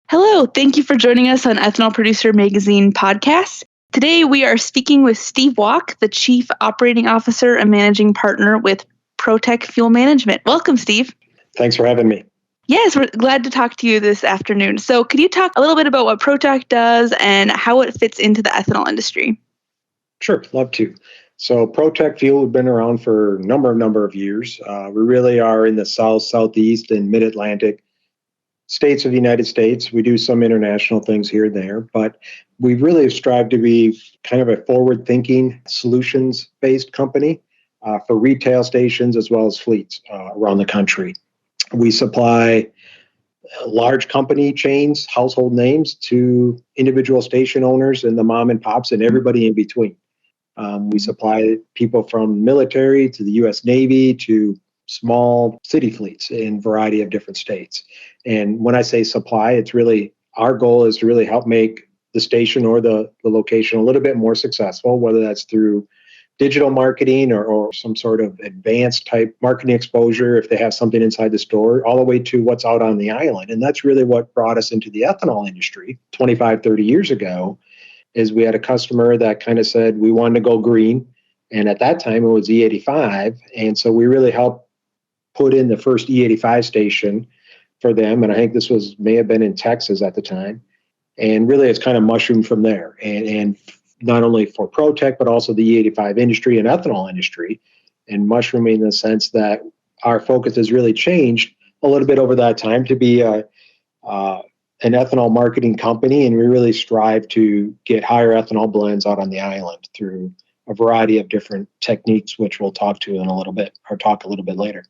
Hello, thank you for joining us on Ethanol Producer Magazine podcast. Today we are speaking with Steve Walk, the Chief Operating Officer and Managing Partner with Protec Fuel Management. Welcome, Steve. Thanks for having me. Yes, we're glad to talk to you this afternoon. So could you talk a little bit about what Protec does and how it fits into the ethanol industry? Sure, love to. So Protec Fuel has been around for a number of years. We really are in the South, Southeast, and Mid-Atlantic states of the United States. We do some international things here and there, but we really have strived to be kind of a forward-thinking, solutions-based company for retail stations as well as fleets around the country. We supply large company chains, household names, to individual station owners and the mom and pops and everybody in between. We supply people from military to the U.S. Navy to small city fleets in a variety of different states. And when I say supply, it's really our goal is to really help make the station or the location a little bit more successful, whether that's through digital marketing or some sort of advanced type marketing exposure if they have something inside the store, all the way to what's out on the island. And that's really what brought us into the ethanol industry 25, 30 years ago, is we had a customer that kind of said we wanted to go green. And at that time, it was E85. And so we really helped put in the first E85 station for them. And I think this may have been in Texas at the time. And really, it's kind of mushroomed from there. And not only for Protec, but also the E85 industry and ethanol industry. And mushrooming in the sense that our focus has really changed a little bit over that time to be an ethanol marketing company. And we really strive to get higher ethanol blends out on the island through a variety of different techniques, which we'll talk a little bit later.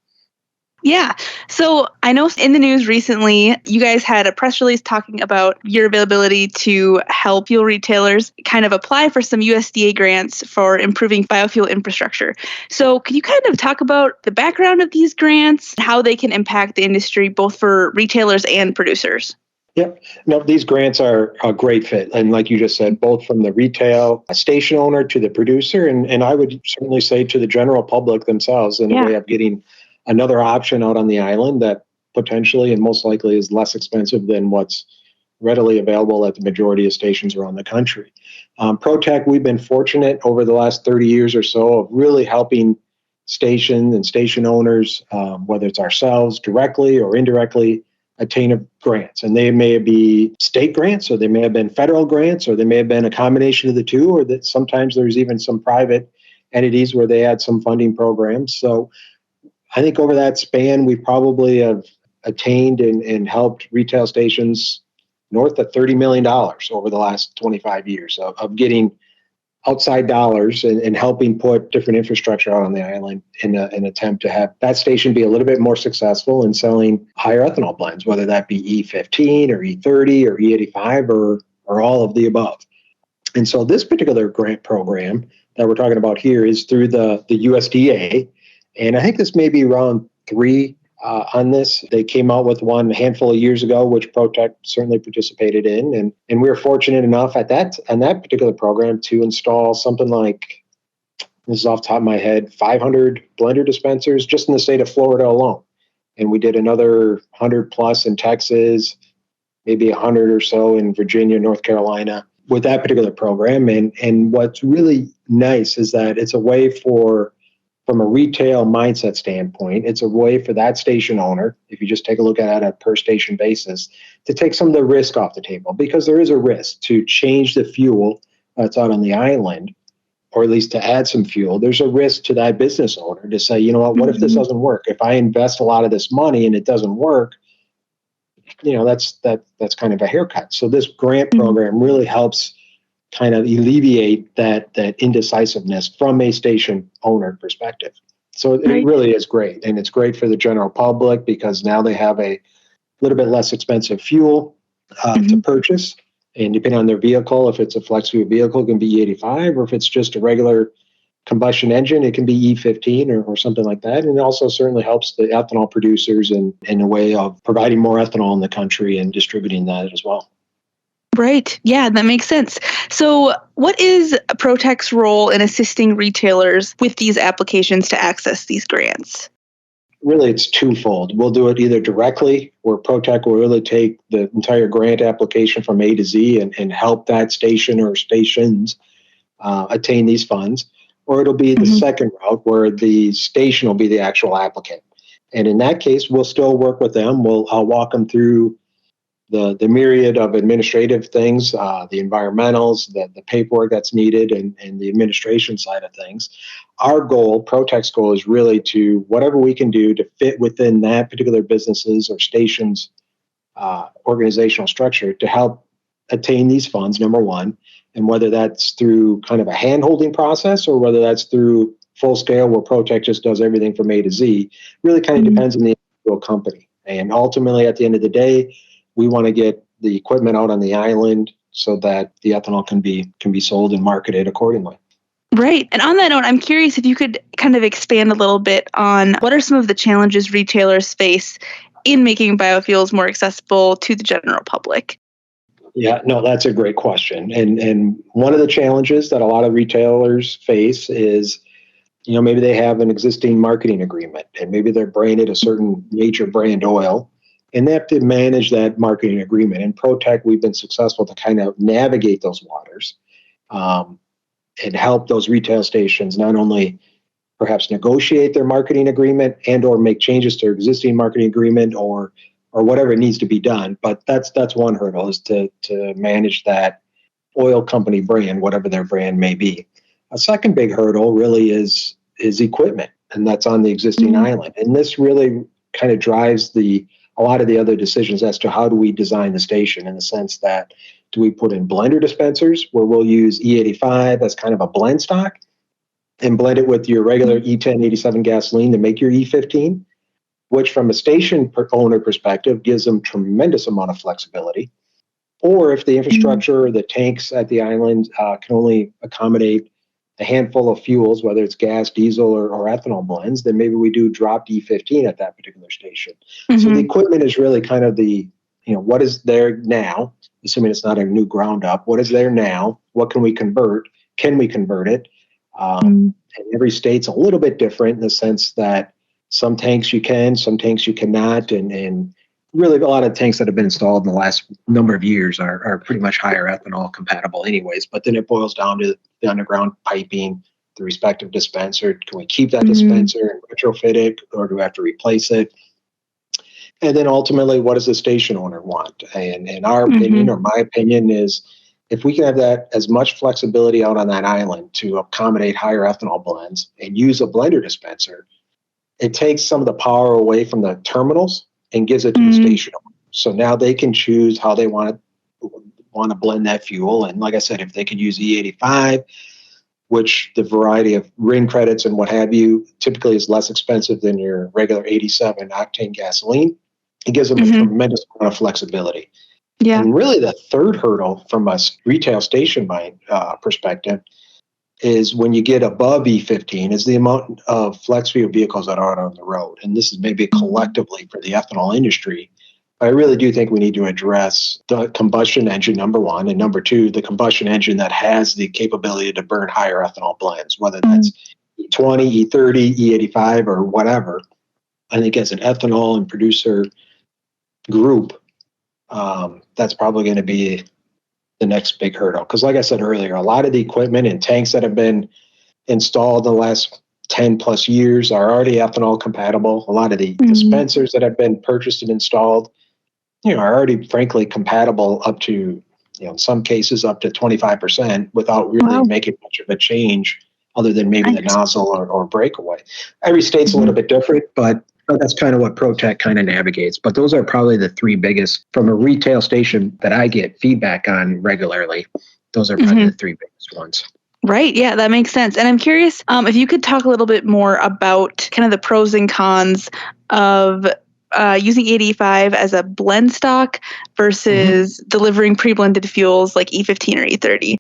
Yeah. So I know in the news recently, you guys had a press release talking about your availability to help fuel retailers kind of apply for some USDA grants for improving biofuel infrastructure. So can you kind of talk about the background of these grants, how they can impact the industry, both for retailers and producers? Yep. No, these grants are a great fit. And like you just said, both from the retail station owner to the producer, and I would certainly say to the general public themselves in a way of getting another option out on the island that potentially and most likely is less expensive than what's readily available at the majority of stations around the country. Protec, we've been fortunate over the last 30 years or so of really helping stations and station owners, whether it's ourselves directly or indirectly, attain grants. And they may be state grants, or they may have been federal grants, or they may have been a combination of the two, or that sometimes there's even some private entities where they had some funding programs. So I think over that span, we probably have attained and helped retail stations north of $30 million over the last 25 years of getting outside dollars and helping put different infrastructure out on the island in an attempt to have that station be a little bit more successful in selling higher ethanol blends, whether that be E15 or E30 or E85 or all of the above. And so this particular grant program that we're talking about here is through the USDA. And I think this may be round 3 on this. They came out with one a handful of years ago, which Protec certainly participated in. And we were fortunate enough on that particular program to install something like, this is off the top of my head, 500 blender dispensers just in the state of Florida alone. And we did another 100 plus in Texas, maybe 100 or so in Virginia, North Carolina with that particular program. And what's really nice is that it's a way from a retail mindset standpoint, it's a way for that station owner, if you just take a look at it on a per station basis, to take some of the risk off the table, because there is a risk to change the fuel that's out on the island, or at least to add some fuel. There's a risk to that business owner to say, you know what if this doesn't work? If I invest a lot of this money and it doesn't work, that's kind of a haircut. So this grant program really helps kind of alleviate that indecisiveness from a station owner perspective. So it really is great. And it's great for the general public because now they have a little bit less expensive fuel to purchase. And depending on their vehicle, if it's a flex fuel vehicle, it can be E85, or if it's just a regular combustion engine, it can be E15 or something like that. And it also certainly helps the ethanol producers in a way of providing more ethanol in the country and distributing that as well. Right. Yeah, that makes sense. So what is Protec's role in assisting retailers with these applications to access these grants? Really, it's twofold. We'll do it either directly, where Protec will really take the entire grant application from A to Z and help that station or stations attain these funds, or it'll be the second route where the station will be the actual applicant. And in that case, we'll still work with them. I'll walk them through the myriad of administrative things, the environmentals, the paperwork that's needed, and the administration side of things. Our goal, Protec's goal, is really to whatever we can do to fit within that particular business's or station's organizational structure to help attain these funds, number one, and whether that's through kind of a hand-holding process or whether that's through full scale where Protec just does everything from A to Z, really kind of depends on the individual company. And ultimately, at the end of the day, we want to get the equipment out on the island so that the ethanol can be sold and marketed accordingly. Right. And on that note, I'm curious if you could kind of expand a little bit on what are some of the challenges retailers face in making biofuels more accessible to the general public? Yeah, no, that's a great question. And one of the challenges that a lot of retailers face is, maybe they have an existing marketing agreement and maybe they're branded a certain major brand oil and they have to manage that marketing agreement. In Protec, we've been successful to kind of navigate those waters and help those retail stations not only perhaps negotiate their marketing agreement and or make changes to their existing marketing agreement or whatever needs to be done. But that's one hurdle, is to manage that oil company brand, whatever their brand may be. A second big hurdle really is equipment, and that's on the existing island. And this really kind of drives a lot of the other decisions as to how do we design the station, in the sense that do we put in blender dispensers where we'll use E85 as kind of a blend stock and blend it with your regular E10, 87 gasoline to make your E15, which from a station owner perspective gives them tremendous amount of flexibility. Or if the infrastructure or the tanks at the island can only accommodate a handful of fuels, whether it's gas, diesel, or ethanol blends, then maybe we do drop E15 at that particular station. So the equipment is really kind of what is there now, assuming it's not a new ground up, what is there now? What can we convert? Can we convert it? And every state's a little bit different in the sense that some tanks you can, some tanks you cannot, and really a lot of tanks that have been installed in the last number of years are pretty much higher ethanol compatible anyways. But then it boils down to the underground piping, the respective dispenser. Can we keep that dispenser and retrofit it, or do we have to replace it? And then ultimately, what does the station owner want? And our opinion, or my opinion, is if we can have that as much flexibility out on that island to accommodate higher ethanol blends and use a blender dispenser, it takes some of the power away from the terminals and gives it to the station owner. So now they can choose how they want to blend that fuel. And like I said, if they could use E85, which the variety of RIN credits and what have you typically is less expensive than your regular 87 octane gasoline, it gives them a tremendous amount of flexibility. Yeah. And really the third hurdle from a retail station buying perspective is when you get above E15 is the amount of flex fuel vehicles that are out on the road. And this is maybe collectively for the ethanol industry. I really do think we need to address the combustion engine, number one, and number two, the combustion engine that has the capability to burn higher ethanol blends, whether that's E20, E30, E85, or whatever. I think as an ethanol and producer group, that's probably going to be the next big hurdle. Because like I said earlier, a lot of the equipment and tanks that have been installed in the last 10 plus years are already ethanol compatible. A lot of the dispensers that have been purchased and installed, are already frankly compatible up to, in some cases up to 25% without really making much of a change other than maybe the nozzle or breakaway. Every state's a little bit different, but that's kind of what Protec kind of navigates. But those are probably the three biggest from a retail station that I get feedback on regularly. Those are probably the three biggest ones. Right. Yeah, that makes sense. And I'm curious if you could talk a little bit more about kind of the pros and cons of using 85 as a blend stock versus delivering pre-blended fuels like E15 or E30.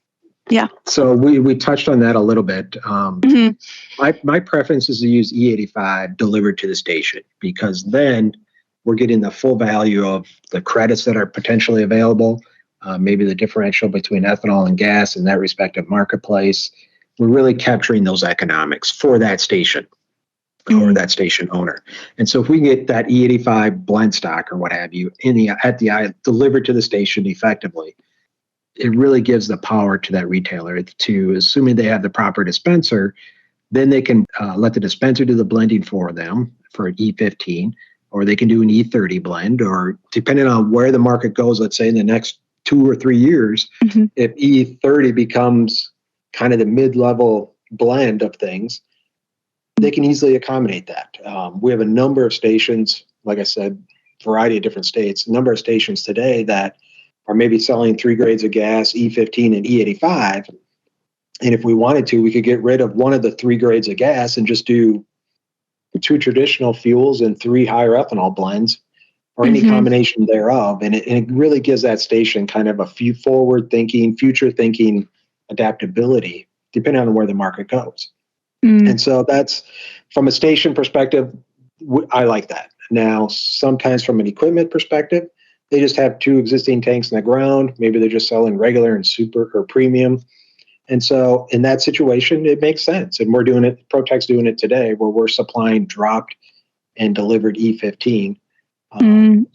Yeah. So we touched on that a little bit. My preference is to use E85 delivered to the station, because then we're getting the full value of the credits that are potentially available, maybe the differential between ethanol and gas in that respective marketplace. We're really capturing those economics for that station. or that station owner. And so if we get that E85 blend stock or what have you at the eye delivered to the station effectively, it really gives the power to that retailer to, assuming they have the proper dispenser, then they can let the dispenser do the blending for them for an E15, or they can do an E30 blend, or depending on where the market goes, let's say in the next 2 or 3 years, if E30 becomes kind of the mid-level blend of things, they can easily accommodate that. We have a number of stations, like I said, variety of different states, a number of stations today that are maybe selling 3 grades of gas, E15 and E85. And if we wanted to, we could get rid of one of the 3 grades of gas and just do 2 traditional fuels and 3 higher ethanol blends, or any combination thereof. And it really gives that station kind of a few forward-thinking, future-thinking adaptability, depending on where the market goes. And so that's, from a station perspective, I like that. Now, sometimes from an equipment perspective, they just have 2 existing tanks in the ground. Maybe they're just selling regular and super or premium. And so in that situation, it makes sense. And we're doing it, Protec's doing it today, where we're supplying dropped and delivered E15.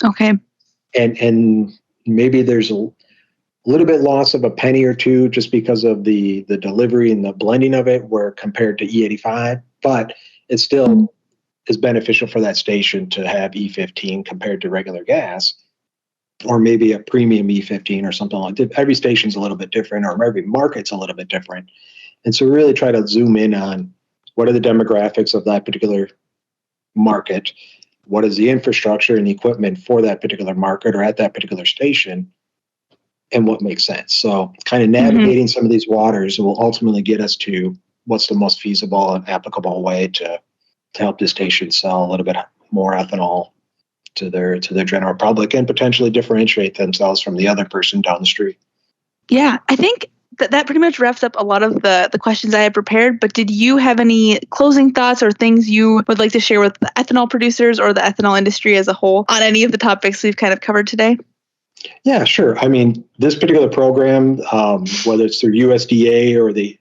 Okay. And maybe there's a little bit loss of a penny or two just because of the delivery and the blending of it, where compared to E85, but it still is beneficial for that station to have E15 compared to regular gas, or maybe a premium E15 or something like that. Every station's a little bit different, or every market's a little bit different. And so really try to zoom in on what are the demographics of that particular market, what is the infrastructure and the equipment for that particular market or at that particular station, and what makes sense. So kind of navigating some of these waters will ultimately get us to what's the most feasible and applicable way to help the station sell a little bit more ethanol to their general public, and potentially differentiate themselves from the other person down the street. Yeah, I think that pretty much wraps up a lot of the questions I had prepared, but did you have any closing thoughts or things you would like to share with the ethanol producers or the ethanol industry as a whole on any of the topics we've kind of covered today? Yeah, sure. I mean, this particular program, whether it's through USDA or the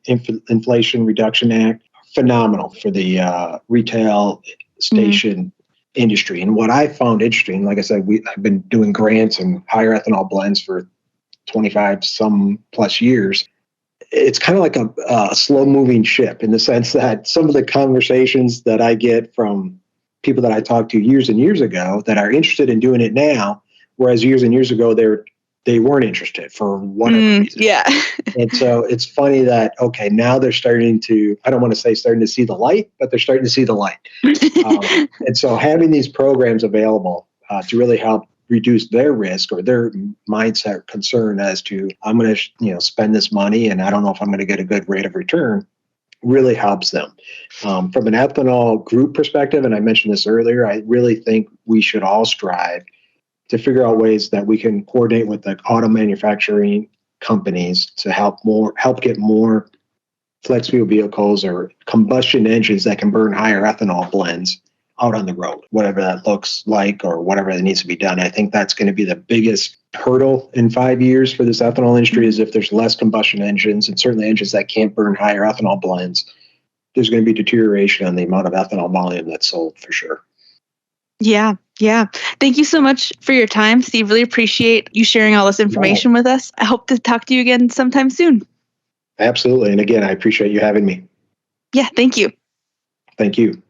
Inflation Reduction Act, phenomenal for the retail station industry. And what I found interesting, like I said, I've been doing grants and higher ethanol blends for 25 some plus years. It's kind of like a slow moving ship, in the sense that some of the conversations that I get from people that I talked to years and years ago that are interested in doing it now, whereas years and years ago they weren't interested for whatever reason. Yeah. And so it's funny that, okay, now they're starting to, I don't want to say starting to see the light, but they're starting to see the light. And so having these programs available to really help reduce their risk or their mindset concern as to, I'm going to spend this money and I don't know if I'm going to get a good rate of return, really helps them. From an ethanol group perspective, and I mentioned this earlier, I really think we should all strive to figure out ways that we can coordinate with the auto manufacturing companies to help get more flex fuel vehicles or combustion engines that can burn higher ethanol blends out on the road, whatever that looks like or whatever that needs to be done. I think that's going to be the biggest hurdle in 5 years for this ethanol industry, is if there's less combustion engines, and certainly engines that can't burn higher ethanol blends, there's going to be deterioration on the amount of ethanol volume that's sold for sure. Yeah. Thank you so much for your time, Steve. Really appreciate you sharing all this information with us. I hope to talk to you again sometime soon. Absolutely. And again, I appreciate you having me. Yeah, thank you. Thank you.